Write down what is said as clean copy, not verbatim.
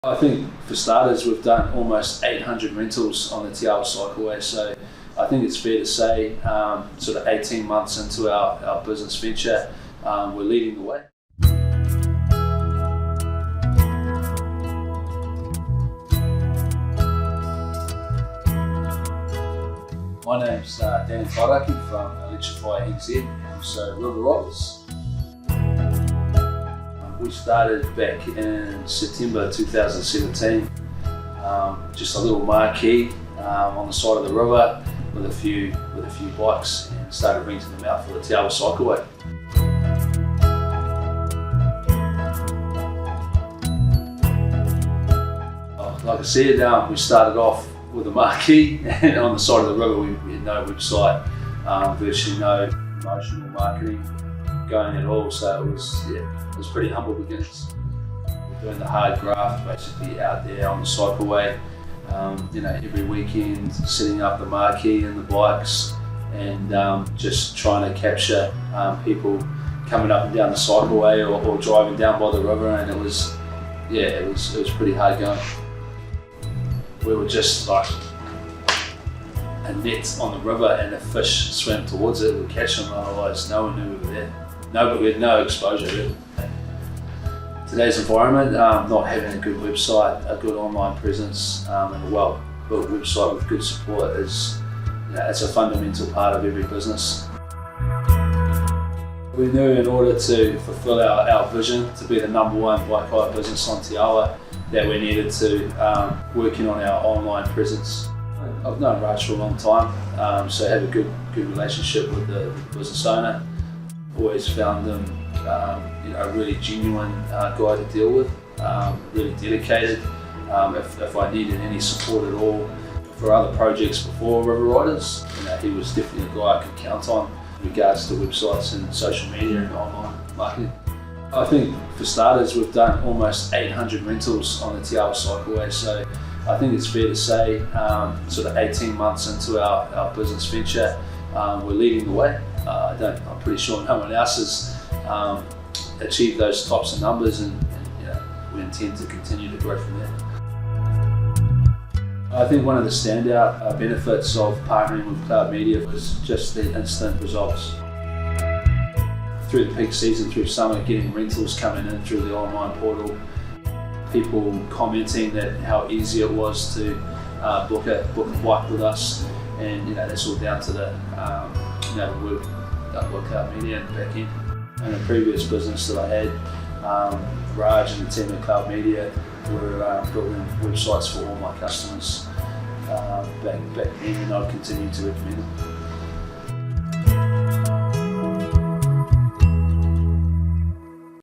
I think for starters, we've done almost 800 rentals on the Te Awa Cycleway, so I think it's fair to say sort of 18 months into our business venture, we're leading the way. My name's Dan Tairaki from Electrify NZ, and also River Riders. We started back in September 2017, just a little marquee on the side of the river with a few bikes, and started renting them out for the Te Awa Cycleway. Like I said, we started off with a marquee, and on the side of the river we had no website, virtually no promotional marketing going at all, so it was pretty humble beginnings. We're doing the hard graft, basically out there on the cycleway, every weekend, setting up the marquee and the bikes, and just trying to capture people coming up and down the cycleway or driving down by the river, and it was pretty hard going. We were just like a net on the river, and if fish swam towards it, we'd catch them, otherwise no one knew we were there. But we had no exposure really. Today's environment, not having a good website, a good online presence, and a well-built website with good support it's a fundamental part of every business. We knew in order to fulfill our vision to be the #1 bike hire business on Te Awa, that we needed to work in on our online presence. I've known Raj for a long time, so I have a good relationship with the business owner. Always found him a really genuine guy to deal with, really dedicated. If I needed any support at all for other projects before River Riders, he was definitely a guy I could count on in regards to websites and social media and online marketing. I think for starters, we've done almost 800 rentals on the Te Awa Cycleway, so I think it's fair to say sort of 18 months into our business venture, we're leading the way. I'm pretty sure no one else has achieved those types of numbers, and we intend to continue to grow from there. I think one of the standout benefits of partnering with Cloud Media was just the instant results. Through the peak season, through summer, getting rentals coming in through the online portal, people commenting that how easy it was to book a bike with us, and that's all down to the work done by Cloud Media and back end. In a previous business that I had, Raj and the team at Cloud Media were building websites for all my customers back then, and I've continued to recommend them.